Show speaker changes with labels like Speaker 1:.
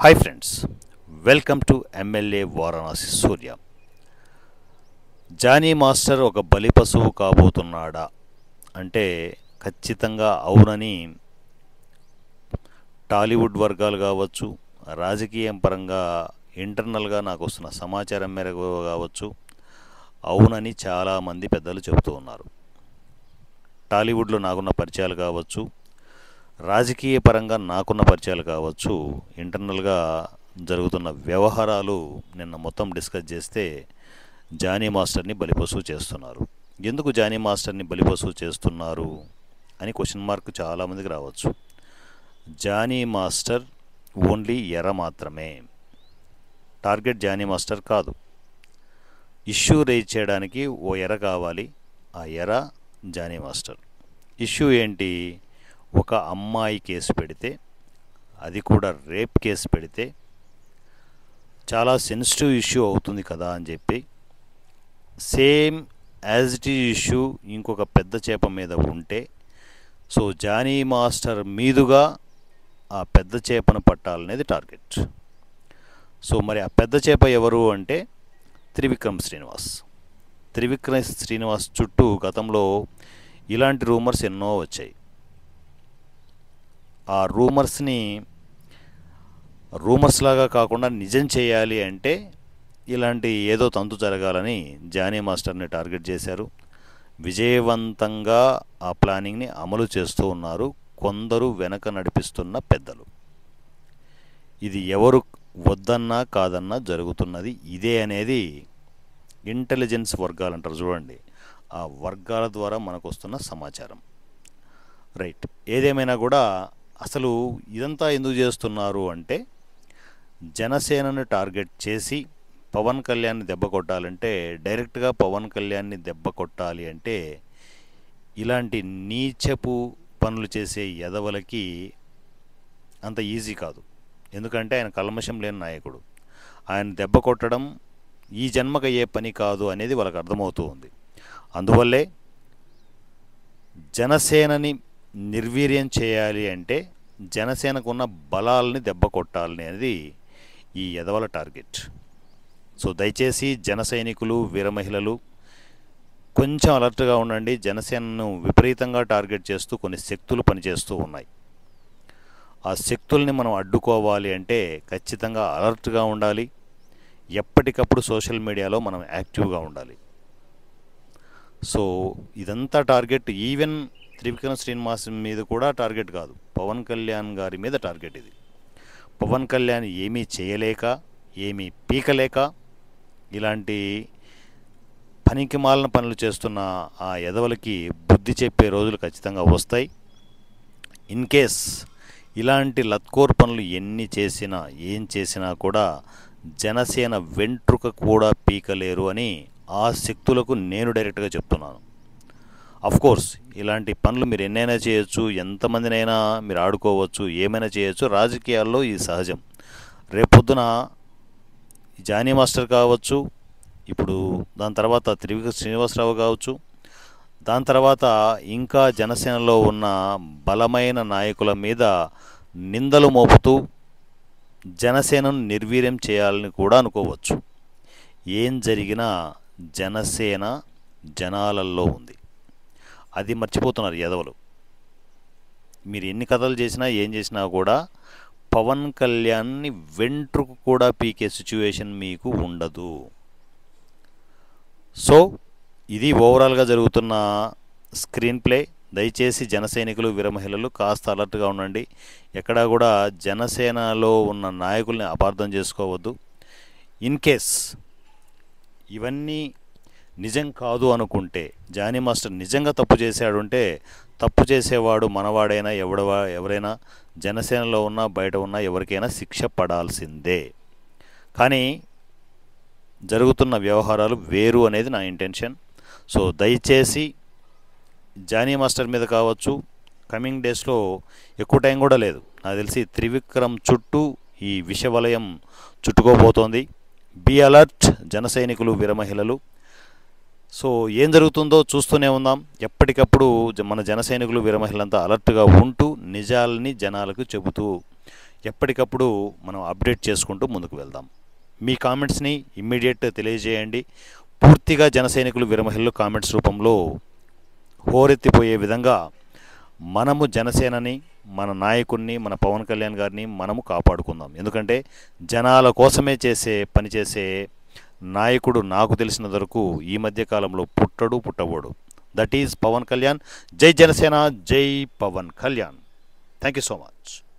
Speaker 1: Hi friends, welcome to MLA Varanasi Surya. Jani master ఒక బలి పశువు కాబోతున్నాడా అంటే ఖచ్చితంగా అవునని టాలీవుడ్ వర్గాలు కావచ్చు, రాజకీయం పరంగా ఇంటర్నల్గా నాకు వస్తున్న సమాచారం మేరకు కావచ్చు, అవునని చాలామంది పెద్దలు చెబుతూ ఉన్నారు. టాలీవుడ్లో నాకున్న పరిచయాలు కావచ్చు, రాజకీయ పరంగా నాకున్న పరిచయాలు కావచ్చు, ఇంటర్నల్గా జరుగుతున్న వ్యవహారాలు నిన్న మొత్తం డిస్కస్ చేస్తే జానీ మాస్టర్ని బలిపశువు చేస్తున్నారు. ఎందుకు జానీ మాస్టర్ని బలిపశువు చేస్తున్నారు అని క్వశ్చన్ మార్క్ చాలామందికి రావచ్చు. జానీ మాస్టర్ ఓన్లీ ఎర మాత్రమే, టార్గెట్ జానీ మాస్టర్ కాదు. ఇష్యూ రేజ్ చేయడానికి ఓ ఎర కావాలి, ఆ ఎర జానీ మాస్టర్. ఇష్యూ ఏంటి? ఒక అమ్మాయి కేసు పెడితే, అది కూడా రేప్ కేసు పెడితే చాలా సెన్సిటివ్ ఇష్యూ అవుతుంది కదా అని చెప్పి same as it is issue ఇంకొక పెద్ద చేప మీద ఉంటే, సో జానీ మాస్టర్ మీదుగా ఆ పెద్ద చేపను పట్టాలనేది టార్గెట్. సో మరి ఆ పెద్ద చేప ఎవరు అంటే త్రివిక్రమ్ శ్రీనివాస్. త్రివిక్రమ్ శ్రీనివాస్ చుట్టూ గతంలో ఇలాంటి రూమర్స్ ఎన్నో వచ్చాయి. ఆ రూమర్స్ లాగా కాకుండా నిజం చేయాలి అంటే ఇలాంటి ఏదో తంతు జరగాలని జానీ మాస్టర్ని టార్గెట్ చేశారు. విజయవంతంగా ఆ ప్లానింగ్ని అమలు చేస్తూ ఉన్నారు కొందరు వెనక నడిపిస్తున్న పెద్దలు. ఇది ఎవరు వద్దన్నా కాదన్నా జరుగుతున్నది ఇదే అనేది ఇంటెలిజెన్స్ వర్గాలు అంటారు చూడండి, ఆ వర్గాల ద్వారా మనకు వస్తున్న సమాచారం. రైట్, ఏదేమైనా కూడా అసలు ఇదంతా ఎందుకు చేస్తున్నారు అంటే జనసేనను టార్గెట్ చేసి పవన్ కళ్యాణ్ని దెబ్బ కొట్టాలంటే, డైరెక్ట్గా పవన్ కళ్యాణ్ని దెబ్బ కొట్టాలి అంటే ఇలాంటి నీచపు పనులు చేసే ఎదవలకి అంత ఈజీ కాదు. ఎందుకంటే ఆయన కల్మషం లేని నాయకుడు. ఆయన దెబ్బ కొట్టడం ఈ జన్మకు అయ్యే పని కాదు అనేది వాళ్ళకి అర్థమవుతూ ఉంది. అందువల్లే జనసేనని నిర్వీర్యం చేయాలి అంటే జనసేనకున్న బలాలని దెబ్బ కొట్టాలని అనేది ఈ ఎదవల టార్గెట్. సో దయచేసి జన సైనికులు, వీర మహిళలు కొంచెం అలర్ట్గా ఉండండి. జనసేనను విపరీతంగా టార్గెట్ చేస్తూ కొన్ని శక్తులు పనిచేస్తూ ఉన్నాయి. ఆ శక్తుల్ని మనం అడ్డుకోవాలి అంటే ఖచ్చితంగా అలర్ట్గా ఉండాలి. ఎప్పటికప్పుడు సోషల్ మీడియాలో మనం యాక్టివ్గా ఉండాలి. సో ఇదంతా టార్గెట్ ఈవెన్ త్రివిక్రమ్ శ్రీనివాస్ మీద కూడా టార్గెట్ కాదు, పవన్ కళ్యాణ్ గారి మీద టార్గెట్ ఇది. పవన్ కళ్యాణ్ ఏమీ చేయలేక, ఏమీ పీకలేక ఇలాంటి పనికిమాలిన పనులు చేస్తున్న ఆ ఎదవలకి బుద్ధి చెప్పే రోజులు ఖచ్చితంగా వస్తాయి. ఇన్ కేస్ ఇలాంటి లత్కోర్ పనులు ఎన్ని చేసినా ఏం చేసినా కూడా జనసేన వెంట్రుక కూడా పీకలేరు అని ఆ శక్తులకు నేను డైరెక్ట్గా చెప్తున్నాను. కోర్స్ ఇలాంటి పనులు మీరు ఎన్నైనా చేయొచ్చు, ఎంతమందినైనా మీరు ఆడుకోవచ్చు, ఏమైనా చేయొచ్చు. రాజకీయాల్లో ఇది సహజం. రేపొద్దున జానీ మాస్టర్ కావచ్చు, ఇప్పుడు దాని తర్వాత త్రివిక్రమ్ శ్రీనివాసరావు కావచ్చు, దాని తర్వాత ఇంకా జనసేనలో ఉన్న బలమైన నాయకుల మీద నిందలు మోపుతూ జనసేనను నిర్వీర్యం చేయాలని కూడా అనుకోవచ్చు. ఏం జరిగినా జనసేన జనాలల్లో ఉంది, అది మర్చిపోతున్నారు ఎదవలు. మీరు ఎన్ని కథలు చేసినా ఏం చేసినా కూడా పవన్ కళ్యాణ్ని వెంట్రుకు కూడా పీకే సిచ్యువేషన్ మీకు ఉండదు. సో ఇది ఓవరాల్గా జరుగుతున్న స్క్రీన్ ప్లే. దయచేసి జన సైనికులు, వీర మహిళలు కాస్త అలర్ట్గా ఉండండి. ఎక్కడా కూడా జనసేనలో ఉన్న నాయకుల్ని అపార్థం చేసుకోవద్దు. ఇన్ కేస్ ఇవన్నీ నిజం కాదు అనుకుంటే, జానీ మాస్టర్ నిజంగా తప్పు చేశాడు అంటే, తప్పు చేసేవాడు మనవాడైనా ఎవరైనా జనసేనలో ఉన్నా బయట ఉన్నా ఎవరికైనా శిక్ష పడాల్సిందే. కానీ జరుగుతున్న వ్యవహారాలు వేరు అనేది నా ఇంటెన్షన్. సో దయచేసి జానీ మాస్టర్ మీద కావచ్చు, కమింగ్ డేస్లో ఎక్కువ టైం కూడా లేదు, నాకు తెలిసి త్రివిక్రమ్ చుట్టూ ఈ విషవలయం చుట్టుకోబోతోంది. బీ అలర్ట్ జన సైనికులు, వీర మహిళలు. సో ఏం జరుగుతుందో చూస్తూనే ఉందాం. ఎప్పటికప్పుడు మన జన సైనికులు, వీర మహిళలంతా అలర్ట్గా ఉంటూ నిజాలని జనాలకు చెబుతూ ఎప్పటికప్పుడు మనం అప్డేట్ చేసుకుంటూ ముందుకు వెళ్దాం. మీ కామెంట్స్ని ఇమ్మీడియట్ తెలియజేయండి. పూర్తిగా జనసైనికులు విరమహిల్లు కామెంట్స్ రూపంలో హోరెత్తిపోయే విధంగా మనము జనసేనని, మన నాయకుడిని, మన పవన్ కళ్యాణ్ గారిని మనము కాపాడుకుందాం. ఎందుకంటే జనాల కోసమే పనిచేసే నాయకుడు నాకు తెలిసిన వరకు ఈ మధ్య కాలంలో పుట్టబోడు. That is Pawan Kalyan. జై జనసేన, జై Pawan Kalyan. Thank you so much.